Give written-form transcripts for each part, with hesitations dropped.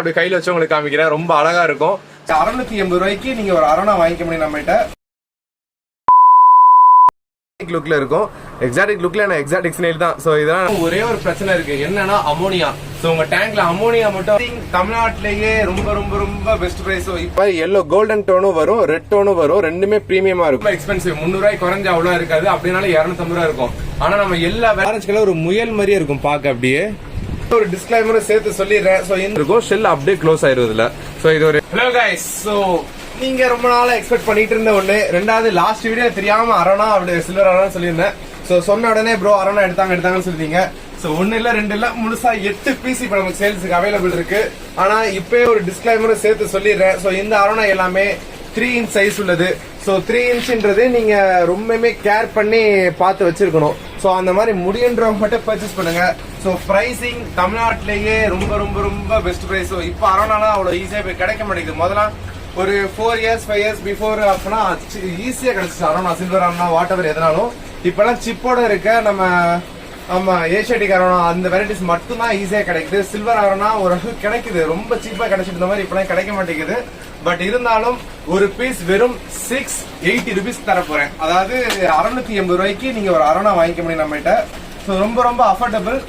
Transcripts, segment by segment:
அப்படி கையில வச்சு உங்களுக்கு காமிக்கிறேன். ரொம்ப அழகா இருக்கும். 680 ரூபாய்க்கு நீங்க ஒரு அரோனா வாங்கிக்க முடியும் நம்மகிட்ட. லுக்ல இருக்கும். எக்ஸாட்டிக் லுக்ல எக்ஸாட்டிக் ஸ்னெயில் தான். சோ இதெல்லாம் ஒரே ஒரு பிரச்சனை இருக்கு, என்னன்னா அமோனியா. சோ உங்க டேங்க்ல அமோனியா மட்டும் தமிழ்நாட்டிலேயே ரொம்ப ரொம்ப ரொம்ப பெஸ்ட் பிரைஸ். இப்போ எல்லோ கோல்டன் டோனும் வரும், ரெட் டோனும் வரும். ரெண்டுமே பிரீமியமா இருக்கும். எக்ஸ்பென்சிவ் 300 ரூபாய் குறைஞ்ச அவ்வளவு இருக்காது. அப்படினால 250 ரூபாய் இருக்கும். ஆனா நம்ம எல்லா ஆரஞ்சு கலர் ஒரு முயல் மாதிரியே இருக்கும் பாக்க. அப்படியே ஒரு டிஸ்க்ளைமர் சேர்த்து சொல்லிடுறேன். சோ இந்த இருக்கும் ஷெல் அப்படியே க்ளோஸ் ஆயிருதுல. சோ இது ஒரு ஹலோ கைஸ். சோ நீங்க ரொம்ப நாளா எக்ஸ்பெக்ட் பண்ணிட்டு இருந்த ஒண்ணு. ரெண்டாவது லாஸ்ட் வீடியோ தெரியாம அரோனா அப்படி சில்வர் அரோனா சொல்லியிருந்தேன். சோ சொன்ன உடனே ப்ரோ அரோனா எடுத்தாங்கன்னு சொல்லிட்டீங்க. சோ 1 இல்ல 2 இல்ல முழுசா 8 பீஸ் இப்ப நமக்கு சேல்ஸுக்கு அவைலபிள் இருக்கு. ஆனா இப்பவே ஒரு டிஸ்க்ளைமர் சேர்த்து சொல்லிடுறேன். சோ இந்த அரோனா எல்லாமே 3 இன்ச் சைஸ் உள்ளது. சோ 3 இன்ச்ன்றது நீங்க ரொம்பவே கேர் பண்ணி பார்த்து வச்சிருக்கணும். சோ அந்த மாதிரி முடியுன்றவங்க மட்டும் பர்ச்சேஸ் பண்ணுங்க. சோ பிரைசிங் தமிழ்நாட்டிலேயே ரொம்ப ரொம்ப ரொம்ப பெஸ்ட் பிரைஸ். இப்ப அரோனாலாம் அவ்வளவு ஈஸியா போய் கிடைக்க மாட்டேங்குது. முதல்ல ஒரு 4 இயர்ஸ் 5 இயர்ஸ் பிஃபோர் அப்படின்னா ஈஸியா கிடைச்சிச்சு arowana, silver arowana, what ever எதனாலும். இப்பெல்லாம் சிப்போட இருக்க நம்ம ஆமா ஏஷியாட்டிக் அரோனா அந்த வெரைட்டிஸ் மட்டும் தான் ஈஸியா கிடைக்குது. சில்வர் அரோனா ஒரு கிடைக்குது, ரொம்ப சீப்பா கிடைச்சிட்டு இருந்த மாதிரி இப்பெல்லாம் கிடைக்க மாட்டேங்குது. பட் இருந்தாலும் ஒரு பீஸ் வெறும் 680 rupees தர போறேன். அதாவது 680 ரூபாய்க்கு நீங்க ஒரு அரோனா வாங்கிக்க முடியும் நம்மகிட்ட. ரொம்ப ரொம்ப அஃபோர்டபுள்.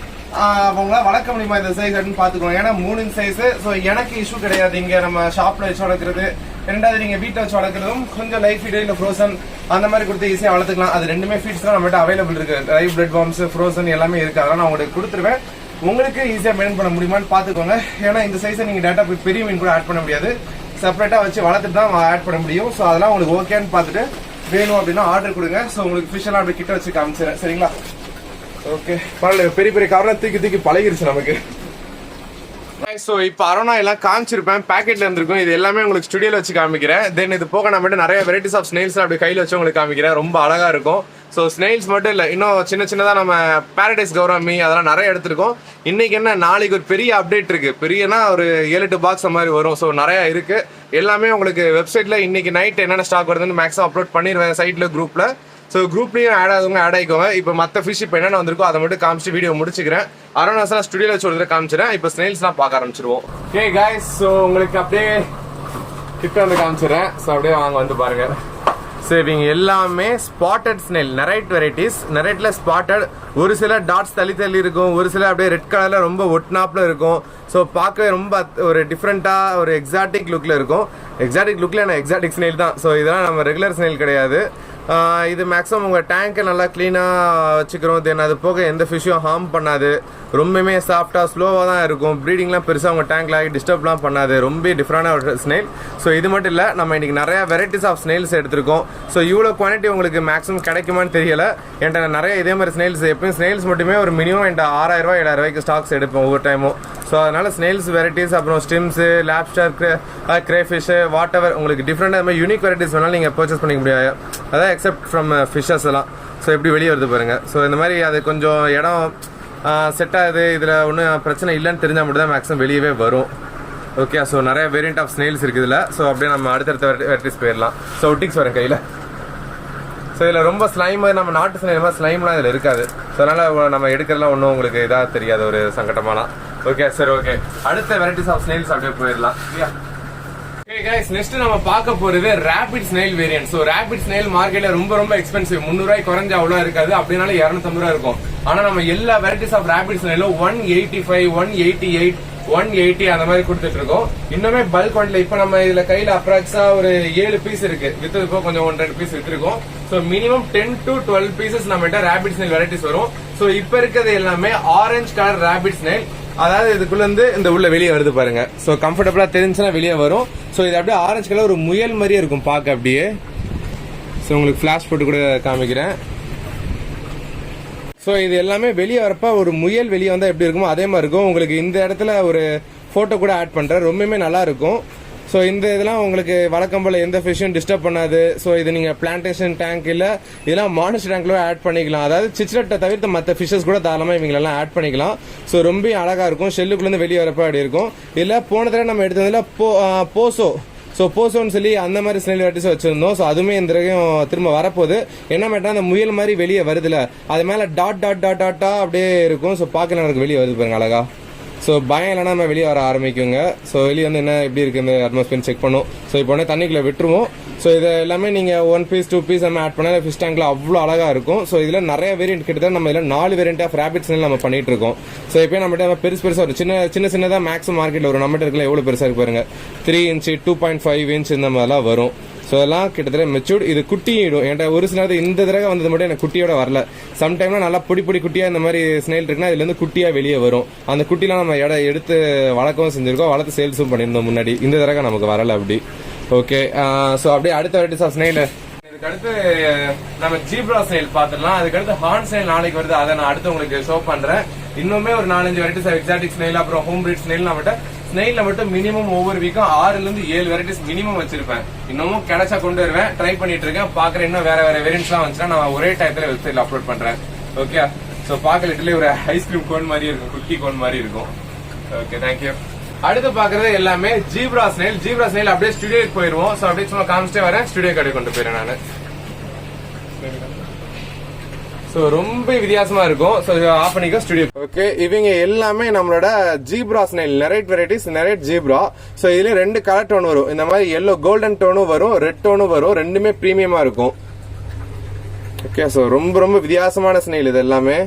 அவங்களால வளர்க்க முடியுமா இந்த சைஸ் அப்படின்னு பாத்துக்கோங்க. ஏன்னா 3 இன்ச் சைஸ். சோ எனக்கு இஷ்யூ கிடையாது. இங்க நம்ம ஷாப்ல வச்சு வளர்க்கறது, ரெண்டாவது நீங்க வீட்டை வச்சு வளர்க்கறதும் கொஞ்சம் லைஃப் ஃபீட் இல்ல ஃப்ரோசன் அந்த மாதிரி கொடுத்து ஈஸியா வளர்த்துக்கலாம். அது ரெண்டுமே ஃபீட்ஸ் தான் நம்மகிட்ட அவைலபிள் இருக்கு. லைவ் பிளட் பாம்ஸ், ஃப்ரோசன் எல்லாமே இருக்கு. அதெல்லாம் நான் உங்களுக்கு கொடுத்துருவேன். உங்களுக்கு ஈஸியா மெயின்டைன் பண்ண முடியுமான்னு பாத்துக்கோங்க. ஏன்னா இந்த சைஸை நீங்க டேட்டா பெரிய மீன் கூட ஆட் பண்ண முடியாது. செப்பரேட்டா வச்சு வளர்த்துட்டு தான் ஆட் பண்ண முடியும். சோ அதெல்லாம் உங்களுக்கு ஓகேன்னு பாத்துட்டு வேணும் அப்படின்னா ஆர்டர் கொடுங்க. சோ உங்களுக்கு ஃபிஷ் எல்லாம் அப்படி கிட்ட வச்சு காமிச்சிடுறேன். சரிங்களா? ஓகே பரவாயில்ல. பெரிய பெரிய காரணம் தூக்கி பழகிருச்சு நமக்கு. சோ இப்ப அரோனா எல்லாம் காமிச்சிருப்பேன், பேக்கெட்ல இருந்திருக்கும். இது எல்லாமே உங்களுக்கு ஸ்டுடியோல வச்சு காமிக்கிறேன். தென் இது போக நம்ம நிறைய வெரைட்டிஸ் ஆஃப் ஸ்னெயில்ஸ் அப்படி கையில வச்சு உங்களுக்கு காமிக்கிறேன். ரொம்ப அழகா இருக்கும். ஸோ ஸ்னெயில்ஸ் மட்டும் இல்லை, இன்னும் சின்னதாக நம்ம பாரடைஸ் கௌரமி அதெல்லாம் நிறைய எடுத்திருக்கோம். இன்னைக்கு என்ன, நாளைக்கு ஒரு பெரிய அப்டேட் இருக்கு. பெரியனா ஒரு 7-8 பாக்ஸ் மாதிரி வரும். ஸோ நிறைய இருக்கு. எல்லாமே உங்களுக்கு வெப்சைட்ல இன்னைக்கு நைட் என்னென்ன ஸ்டாக் வருதுன்னு மேக்ஸிமம் அப்லோட் பண்ணிடுவேன் சைட்ல, குரூப்ல. ஸோ குரூப்லையும் ஆட் ஆகுங்க, ஆட் ஆகிக்கோங்க. இப்போ மற்ற ஃபிஷ் இப்போ என்னென்ன வந்திருக்கோ அதை மட்டும் காமிச்சு வீடியோ முடிச்சுக்கிறேன். அரோனாஸ்லாம் ஸ்டுடியோல வச்சு ஒரு காமிச்சிடறேன். இப்போ ஸ்னெயில்ஸ்லாம் பார்க்க ஆரம்பிச்சிருவோம். ஓகே கைஸ், ஸோ உங்களுக்கு அப்படியே கிட்ட வந்து காமிச்சிடுறேன். ஸோ அப்படியே வாங்க வந்து பாருங்க. ஸோ இவங்க எல்லாமே spotted snail, nerite varieties. நெரைட்ல spotted, ஒரு சில டாட்ஸ் தள்ளி தள்ளி இருக்கும், ஒரு சில அப்படியே ரெட் கலர்ல ரொம்ப ஒட்னாப்ல இருக்கும். ஸோ பார்க்கவே ரொம்ப ஒரு டிஃப்ரெண்ட்டாக ஒரு எக்ஸாட்டிக் லுக்கில் இருக்கும். எக்ஸாட்டிக் லுக்கில் எக்ஸாட்டிக் ஸ்னெயில் தான். ஸோ இதெல்லாம் நம்ம ரெகுலர் ஸ்னெயில் கிடையாது. இது மேக்ஸிமம் உங்கள் டேங்கை நல்லா க்ளீனாக வச்சுக்கிறோம். தென் அது போக எந்த ஃபிஷ்ஷும் ஹார்ம் பண்ணாது. ரொம்பவுமே சாஃப்டாக ஸ்லோவாக தான் இருக்கும். ப்ரீடிங்லாம் பெருசாக உங்கள் டேங்கில் ஆகி டிஸ்டர்ப்லாம் பண்ணாது. ரொம்ப டிஃப்ரெண்டான ஒரு ஸ்னெயில். ஸோ இது மட்டும் இல்லை, நம்ம இன்றைக்கி நிறையா வெரைட்டிஸ் ஆஃப் ஸ்னெயில்ஸ் எடுத்திருக்கோம். ஸோ இவ்வளோ குவான்டிட்டி உங்களுக்கு மேக்ஸிமம் கிடைக்குமான்னு தெரியலை. என்கிட்ட நிறைய இதே மாதிரி ஸ்னெயில்ஸ், எப்பயும் ஸ்னெயில்ஸ் மட்டுமே ஒரு மினிமம் என்கிட்ட 6000 7,000 ஸ்டாக்ஸ் எடுப்போம் ஒவ்வொரு டைமும். ஸோ அதனால் ஸ்னெயில்ஸ் வெரைட்டிஸ், அப்புறம் ஸ்டிம்ஸு, லேப்ஸ்டர், கிரேஃபிஷ்ஷு, வாட் எவர் உங்களுக்கு டிஃப்ரெண்டாக மாதிரி யூனிக் வெரைட்டிஸ் வேணாலும் நீங்கள் பர்ச்சேஸ் பண்ணிக்க முடியாது. அதான் எக்ஸப்ட் ஃப்ரம் ஃபிஷ்ஷஸ் எல்லாம். ஸோ எப்படி வெளியே வருது பாருங்கள். ஸோ இந்த மாதிரி அது கொஞ்சம் இடம் செட் ஆகுது, இதில் ஒன்றும் பிரச்சனை இல்லைன்னு தெரிஞ்சால் மட்டும் தான் மேக்ஸிமம் வெளியவே வரும். ஓகே, ஸோ நிறைய வேரியண்ட் ஆஃப் ஸ்னெயில்ஸ் இருக்குது இதில். ஸோ அப்படியே நம்ம அடுத்தடுத்த வெரைட்டிஸ் போயிடலாம். ஸோ ஒட்டிக்ஸ் வரேன் கையில். ஸோ இதில் ரொம்ப ஸ்லைம், நம்ம நாட்டு ஸ்னைல் மாதிரி ஸ்லைம்லாம் இதில் இருக்காது. ஸோ அதனால் நம்ம எடுக்கிறதுலாம் ஒன்றும் உங்களுக்கு இதாக தெரியாது, ஒரு சங்கட்டமாலாம். ஓகே சரி, ஓகே அடுத்த வெரைட்டிஸ் ஆஃப் ஸ்னெயில்ஸ் அப்படியே போயிடலாம். ஓகே கைஸ், நெக்ஸ்ட் நம்ம பார்க்க போறது rabbit snail variant. So rabbit snail மார்க்கெட்ல ரொம்ப ரொம்ப எக்ஸ்பென்சிவ். 300 ரூபாய் குறைஞ்ச அவ்வளோ இருக்காது. அப்படினால 250 ரூபாய் இருக்கும். ஆனா நம்ம எல்லா வெரைட்டிஸ் ஆஃப் ரேபிட் ஸ்னெயிலும் 185, 188, 180 அந்த மாதிரி கொடுத்துட்டு இருக்கோம். இன்னுமே பல்க் குவான்டிட்டி. இப்ப நம்ம இதுல கையில அப்ராக்ஸா ஒரு 7 பீஸ் இருக்கு. வித்து இப்போ கொஞ்சம் 1-2 பீஸ் வித்துருக்கோம். ஸோ மினிமம் 10 to 12 பீசஸ் நம்ம கிட்ட ரேபிட் ஸ்னெயில் வெரைட்டிஸ் வரும். ஸோ இப்ப இருக்கிறது எல்லாமே ஆரஞ்சு கலர் ரேபிட் ஸ்னெயில். அதாவது இதுக்குள்ள இருந்து இந்த உள்ள வெளியே வருது பாருங்க. ஸோ கம்ஃபர்டபுளா தெரிஞ்சுன்னா வெளியே வரும். ஸோ இது அப்படியே ஆரஞ்சு கலர் ஒரு முயல் மாதிரியே இருக்கும் பார்க்க அப்படியே. ஸோ உங்களுக்கு ஃபிளாஷ் போட்டு கூட காமிக்கிறேன். ஸோ இது எல்லாமே வெளியே வரப்ப ஒரு முயல் வெளியே வந்தால் எப்படி இருக்குமோ அதே மாதிரி இருக்கும். உங்களுக்கு இந்த இடத்துல ஒரு ஃபோட்டோ கூட ஆட் பண்ணுறேன், ரொம்பவுமே நல்லா இருக்கும். ஸோ இந்த இதெல்லாம் உங்களுக்கு வழக்கம் போல் எந்த ஃபிஷ்ஷும் டிஸ்டர்ப் பண்ணாது. ஸோ இது நீங்கள் பிளான்டேஷன் டேங்க் இல்லை இதெல்லாம் மானிட்டர் டேங்க்ல ஆட் பண்ணிக்கலாம். அதாவது சிச்லெட்டை தவிர்த்து மற்ற ஃபிஷ்ஷஸ் கூட தாராளமாக இவங்களெல்லாம் ஆட் பண்ணிக்கலாம். ஸோ ரொம்ப அழகாக இருக்கும். ஷெல்லுக்குள்ளேருந்து வெளியே வரப்போ அப்படி இருக்கும். இல்லை போன தடவை நம்ம எடுத்ததில் போசோ, ஸோ போசோன்னு சொல்லி அந்த மாதிரி ஸ்னெயில் வெரைட்டிஸ் வச்சிருந்தோம். ஸோ அதுவுமே இந்த தடவையும் திரும்ப வரப்போகுது. என்ன மேட்டா அந்த முயல் மாதிரி வெளியே வருதுல, அது மேலே டாட் டாட் டாட் டாட்டா அப்படியே இருக்கும். ஸோ பார்க்கலாம் எனக்கு வெளியே வருது பாருங்க அழகா. ஸோ பயம் இல்லைனா நம்ம வெளியே வர ஆரம்பிக்குங்க. ஸோ வெளியே வந்து என்ன எப்படி இருக்குது இந்த அட்மாஸ்பியர் செக் பண்ணும். ஸோ இப்போ உடனே தண்ணிக்குள்ளே விட்டுருவோம். ஸோ இது எல்லாமே நீங்கள் 1 பீஸ் 2 பீஸ் நம்ம ஆட் பண்ணால் ஃபிஷ் டேங்க்ல அவ்வளோ அழகாக இருக்கும். ஸோ இதில் நிறைய வேரியன்ட் கிட்டத்தட்ட நம்ம இதில் 4 வேரியன்ட் ஆஃப் ரேபிட் ஸ்னேல் நம்ம பண்ணிட்டு இருக்கோம். ஸோ இப்போ நம்மகிட்ட பெருசாக ஒரு சின்னதாக மேக்ஸிமம் மார்க்கெட்டில் ஒரு நம்மகிட்ட இருக்கல எவ்வளோ பெருசாக இருக்கு பாருங்க. 3 இன்ச்சு 2.5 இன்ச் இந்த மாதிரிலாம் வரும். ஸோ அதெல்லாம் கிட்டத்தட்ட மெச்சூர்ட். இது குட்டியிடும். என்கிட்ட ஒரு சிலது இந்த தடவை வந்தது மட்டும் எனக்கு குட்டியோட வரல. சம்டைம்லாம் நல்லா பொடி குட்டியாக இந்த மாதிரி ஸ்னேல் இருக்குன்னா இதுலேருந்து குட்டியாக வெளியே வரும். அந்த குட்டிலாம் நம்ம எடுத்து வளர்க்கவும் செஞ்சிருக்கோம், வளர்த்து சேல்ஸும் பண்ணியிருந்தோம் முன்னாடி. இந்த தடவை நமக்கு வரல அப்படி. ஓகே, ஸோ அப்படியே அடுத்த வெரைட்டிஸ் ஆஃப் ஸ்னேல். இதுக்கு அடுத்து நம்ம ஜீப்ரா ஸ்னேல் பார்த்துடலாம். அதுக்கடுத்து ஹார்ன் ஸ்னேல் நாளைக்கு வருது, அதை நான் அடுத்து உங்களுக்கு ஷோ பண்றேன். இன்னுமே ஒரு 4-5 வெரைட்டிஸ் எக்ஸாட்டிக் ஸ்னேல் அப்புறம் ஹோம் பிரீட் ஸ்னேல் நம்மகிட்ட ஸ்னெயில மட்டும் மினிமம் ஒவ்வொரு வீக்கும் 6 to 7 வெரைட்டிஸ் மினிமம் வச்சிருப்பேன். இன்னமும் கிடைச்சா கொண்டு வருவேன், ட்ரை பண்ணிட்டு இருக்கேன். பாக்குறேன் இன்னும் வேற வேரியன்ட்ஸ் எல்லாம் வந்துச்சுன்னா நான் ஒரே டயத்துல வெப்சைட்ல அப்லோட் பண்றேன். ஓகே, சோ பாக்க லிட்டரலி ஒரு ஐஸ்கிரீம் கோன் மாதிரி இருக்கும், குட்டி கோன் மாதிரி இருக்கும். Okay, thank you. அடுத்து பாக்குறது எல்லாமே ஜீப்ரா ஸ்னெயில். ஜீப்ரா ஸ்னெயில் அப்படியே ஸ்டுடியோக்கு போயிருவோம். சோ அப்படியே சும்மா காமிச்சிட்டே வரேன், ஸ்டுடியோ கடை கொண்டு போயிடுறேன் நானு. சோ ரொம்ப வித்தியாசமா இருக்கும். சோ ஆஃப் பண்ணிக்கோ ஸ்டுடியோ. ஓகே, இவங்க எல்லாமே நம்மளோட zebra snail nerite varieties, nerite zebra. So இதுல 2 கலர் டோன் வரும். இந்த மாதிரி எல்லோ கோல்டன் டோனும் வரும், ரெட் டோனும் வரும். ரெண்டுமே பிரீமியமா இருக்கும். ஓகே, சோ ரொம்ப வித்தியாசமான ஸ்னெயில் இது எல்லாமே.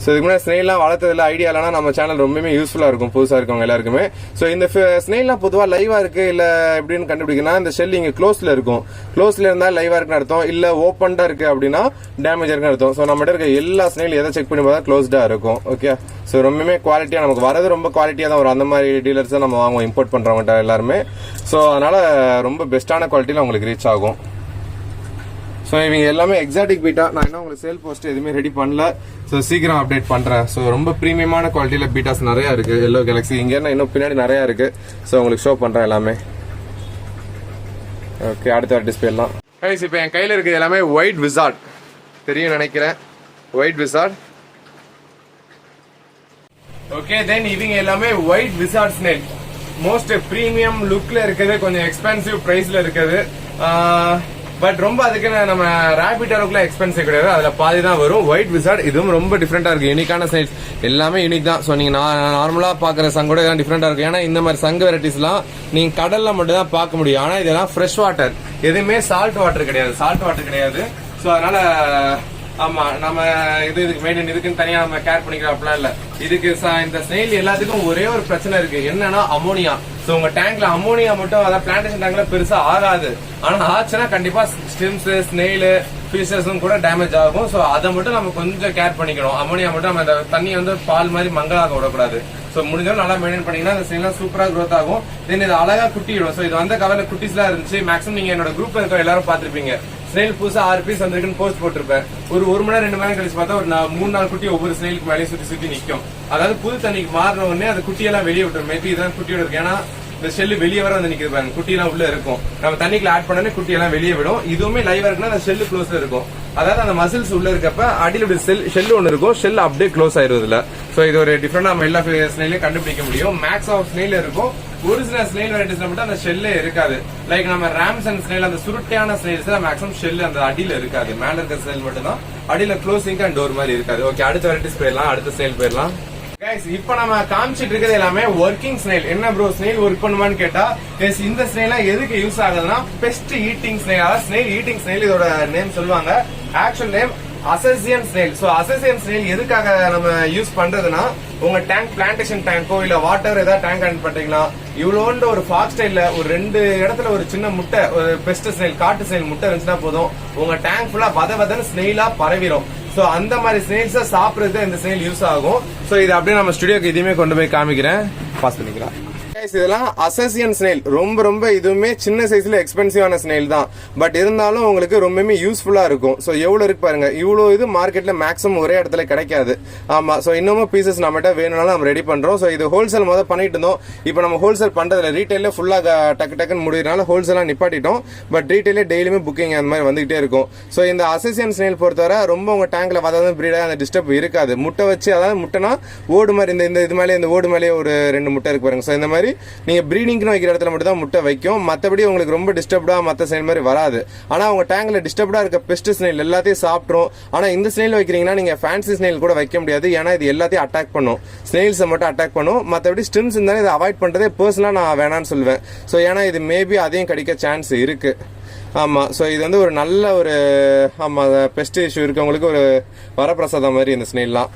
ஸோ இதுக்கு முன்னாடி ஸ்னெயிலாம் வளர்த்ததில்ல, ஐடியா இல்லைனா நம்ம சேனல் ரொம்பவே யூஸ்ஃபுல்லாக இருக்கும் புதுசாக இருக்கவங்க எல்லாருக்குமே. ஸோ இந்த ஸ்னெயிலாம் பொதுவாக லைவாக இருக்கு இல்லை எப்படின்னு கண்டுபிடிக்கணும். இந்த ஷெல் இங்கே க்ளோஸ்ல இருக்கும். க்ளோஸ்ல இருந்தால் லைவாக இருக்குன்னு அர்த்தம், இல்லை ஓப்பன்டா இருக்கு அப்படின்னா டேமேஜ் இருக்குன்னு அர்த்தம். ஸோ நம்மகிட்ட இருக்க எல்லா ஸ்னெயில் எதை செக் பண்ணி பார்த்தா க்ளோஸ்டா இருக்கும். ஓகே, ஸோ ரொம்பவே குவாலிட்டியாக நமக்கு வரது ரொம்ப குவாலிட்டியாக தான் வரும். அந்த மாதிரி டீலர்ஸ் தான் நம்ம வாங்குவோம், இம்போர்ட் பண்றவங்ககிட்ட எல்லாருமே. ஸோ அதனால ரொம்ப பெஸ்ட்டான குவாலிட்டியில் உங்களுக்கு ரீச் ஆகும். ஸோ இவங்க எல்லாமே எக்ஸாட்டிக் பீட்டா. நான் இன்னும் உங்களுக்கு சேல் போஸ்ட் எதுவுமே ரெடி பண்ணல. ஸோ சீக்கிரம் அப்டேட் பண்றேன். ஸோ ரொம்ப பிரீமியமான குவாலிட்டியில பீட்டாஸ் நிறைய இருக்கு. எல்லோ கேலக்ஸி இங்க இன்னும் பின்னாடி நிறைய இருக்கு. ஸோ உங்களுக்கு ஷோ பண்றேன் எல்லாமே. ஓகே, அடுத்த டிஸ்பிளே எல்லாம் இப்போ என் கையில இருக்குது எல்லாமே ஒயிட் விசார்ட். தெரியும் நினைக்கிறேன், ஒயிட் விசார்ட். ஓகே, தென் இவங்க எல்லாமே white wizard snail. Most premium லுக்ல இருக்குது, கொஞ்சம் எக்ஸ்பென்சிவ் பிரைஸ்ல இருக்குது. பட் ரொம்ப அதுக்கு நம்ம ரேபிட் அளவுக்குள்ள எக்ஸ்பென்சிவ் கிடையாது, அதுல பாதி தான் வரும். ஒயிட் விசார்ட் இதுவும் ரொம்ப டிஃப்ரெண்டா இருக்கு, யூனிக்கான சைஸ். எல்லாமே யூனிக் தான். ஸோ நீங்க நார்மலா பாக்குற சங்கோட இதெல்லாம் டிஃப்ரெண்டா இருக்கு. ஏன்னா இந்த மாதிரி சங்கு வெரைட்டிஸ் எல்லாம் நீங்க கடல்ல மட்டும் தான் பார்க்க முடியும். ஆனா இதெல்லாம் ஃப்ரெஷ் வாட்டர், எதுவுமே சால்ட் வாட்டர் கிடையாது. ஸோ அதனால ஆமா நம்ம இதுக்கு மெயின்டைன் இதுக்குன்னு தனியா நம்ம கேர் பண்ணிக்கிறோம் இல்ல. இதுக்கு இந்த ஸ்னெயில் எல்லாத்துக்கும் ஒரே ஒரு பிரச்சனை இருக்கு, என்னன்னா அமோனியா. சோ உங்க டேங்க்ல அமோனியா மட்டும் அதாவது பிளான்டேஷன் டேங்க்ல பெருசா ஆகாது. ஆனா ஆச்சுன்னா கண்டிப்பா ஸ்டிம்ஸ், ஸ்னெயில், ஃபிஷஸும் கூட டேமேஜ் ஆகும். சோ அதை மட்டும் நம்ம கொஞ்சம் கேர் பண்ணிக்கணும். அமோனியா மட்டும் நம்ம அந்த தண்ணி வந்து பால் மாதிரி மங்களாக விடக்கூடாது. சோ முடிஞ்சாலும் நல்லா மெயின்டைன் பண்ணீங்கன்னா அந்த ஸ்னெயில் சூப்பரா க்ரோத் ஆகும். தென் இது அழகா குட்டிடும். சோ இது வந்த கவர்ல குட்டிஸ் எல்லாம் இருந்துச்சு. மேக்ஸிமம் நீங்க என்னோட குரூப்ல இருக்க எல்லாரும் பாத்திருப்பீங்க. ஸ்னெயில் புதுசா 6 பீஸ் வந்திருக்குன்னு போஸ்ட் போட்டிருப்பேன். ஒரு 1 மணி நேரம் 2 மணி நேரம் கழிச்சு பார்த்தா ஒரு 3-4 குட்டி ஒவ்வொரு ஸ்னெயிலுக்கு மேலேயே சுத்தி நிக்கும். அதாவது புது தண்ணிக்கு மாறின உடனே அந்த குட்டியெல்லாம் வெளியே விட்டுரும். மேபி இதான் குட்டியோட இருக்கு. ஏன்னா இந்த ஷெல்லு வெளியே வர வந்து நிக்குது பாருங்க, குட்டி எல்லாம் உள்ள இருக்கும். நம்ம தண்ணிக்குள்ள ஆட் பண்ணனே குட்டி எல்லாம் வெளியே விடும். இதுவுமே லைவா இருக்குன்னா அந்த ஷெல்லு க்ளோஸ்ல இருக்கும். அதாவது அந்த மசில்ஸ் உள்ள இருக்கப்ப அடியில் இப்படி ஷெல் ஒன்னு இருக்கும், ஷெல் அப்படியே க்ளோஸ் ஆயிருதுல. சோ இது ஒரு டிஃபரெண்டா நம்ம எல்லா ஸ்னெயிலையும் கண்டுபிடிக்க முடியும். மேக்ஸ் ஆஃப் ஸ்னெயில் இருக்கும். ஒரு சில ஸ்னெயில் வெரைட்டிஸ்ல மட்டும் அந்த ஷெல்லே இருக்காது. லைக் நம்ம ராம்ஸ் அண்ட் ஸ்னெயில் அந்த சுருட்டையான ஸ்னெயில்ஸ் மேக்ஸிமம் ஷெல் அந்த அடியில இருக்காது. மேல இருக்க ஸ்னெயில் மட்டும் தான் அடியில க்ளோசிங் அண்ட் டோர் மாதிரி இருக்காது. ஓகே, அடுத்த வெரைட்டிஸ் போயிடலாம், அடுத்த ஸ்னெயில் போயிடலாம். இப்ப நம்ம காமிச்சிட்டு இருக்கிறது எல்லாமே ஒர்க்கிங் ஸ்னெயில். என்ன ப்ரோ ஸ்னெயில் ஒர்க் பண்ணுவான்னு கேட்டா, இந்த ஸ்னெயில் எதுக்கு யூஸ் ஆகுதுன்னா பெஸ்ட் ஈட்டிங் ஸ்னெயில். அதாவது ஸ்னெயில் ஈட்டிங் ஸ்னெயில் இதோட நேம் சொல்லுவாங்க. Actual name assassin snail. So assassin snail எதுக்காக நம்ம யூஸ் பண்றதுன்னா, உங்க டேங்க் பிளான்டேஷன் டேங்கோ இல்ல வாட்டர் ஏதாவது டேங்க் ஆன் பண்றீங்களா, இவ்வளோன்ற ஒரு ஃபாக் ஸ்டைல்ல ஒரு 2 இடத்துல ஒரு சின்ன முட்டை, ஒரு பெஸ்ட் ஸ்னெயில் காட்டு ஸ்னெயில் முட்டை இருந்துச்சுன்னா போதும், உங்க டேங்க் ஃபுல்லா வதன்னு ஸ்னெயிலா பரவிடும். சோ அந்த மாதிரி ஸ்னெயில்ஸை சாப்பிடுறது இந்த ஸ்னெயில் யூஸ் ஆகும். சோ இது அப்படியே நம்ம ஸ்டுடியோக்கு இதுவுமே கொண்டு போய் காமிக்கிறேன், பாஸ் பண்ணிக்கலாம். இதெல்லாம் அசசியன் ஸ்னெயில். ரொம்ப இதுவுமே சின்ன சைஸ்ல எக்ஸ்பென்சிவான ஸ்னெயில் தான். பட் இருந்தாலும் உங்களுக்கு ரொம்பவே யூஸ்ஃபுல்லா இருக்கும். சோ எவ்வளவு இருக்கு பாருங்க. இவ்வளவு இது மார்க்கெட்ல மேக்ஸிமம் ஒரே இடத்துல கிடைக்காது. ஆமா, சோ இன்னமும் பீசஸ் நம்மகிட்ட வேணும்னாலும் நம்ம ரெடி பண்றோம். சோ இது ஹோல்சேல் முதல் பண்ணிட்டு இருந்தோம். இப்போ நம்ம ஹோல்சேல் பண்றதுல ரீட்டைல ஃபுல்லா டக்குன்னு முடியறதுனால ஹோல்சேலா நிப்பாட்டிட்டோம். பட் ரீட்டைல டெய்லியுமே புக்கிங் அந்த மாதிரி வந்துகிட்டே இருக்கும். சோ இந்த அசசியன் ஸ்னெயில் பொறுத்தவரை ரொம்ப உங்க டேங்க்ல அதாவது பிரீடா அந்த டிஸ்டர்ப் இருக்காது. முட்டை வச்சு, அதாவது முட்டைனா ஓடு மாதிரி இந்த இது மேலே இந்த ஓடு மேலே ஒரு 2 முட்டை இருக்கு பாருங்க. சோ இந்த மாதிரி மாதிரி நீங்க ப்ரீடிங்க்கு வைக்கிற இடத்துல மட்டும் தான் முட்டை வைக்கும். மற்றபடி உங்களுக்கு ரொம்ப டிஸ்டர்ப்டா மற்ற ஸ்னைல் மாதிரி வராது. ஆனா உங்க டேங்க்ல டிஸ்டர்ப்டா இருக்க பெஸ்ட் ஸ்னைல் எல்லாத்தையும் சாப்பிட்ரும். ஆனா இந்த ஸ்னைல் வைக்கிறீங்கன்னா நீங்க ஃபேன்சி ஸ்னைல் கூட வைக்க முடியாது. ஏன்னா இது எல்லாத்தையும் அட்டாக் பண்ணும், ஸ்னைல்ஸை மட்டும் அட்டாக் பண்ணும். மற்றபடி ஸ்டிம்ஸ் இருந்தாலும் இதை அவாய்ட் பண்றதே பர்சனலா நான் வேணான்னு சொல்லுவேன். ஸோ ஏன்னா இது மேபி அதையும் கடிக்க சான்ஸ் இருக்கு. ஆமா, ஸோ இது வந்து ஒரு நல்ல ஒரு பெஸ்ட் இஷ்யூ இருக்கவங்களுக்கு ஒரு வரப்பிரசாதம் மாதிரி இந்த ஸ்னைல்லாம்.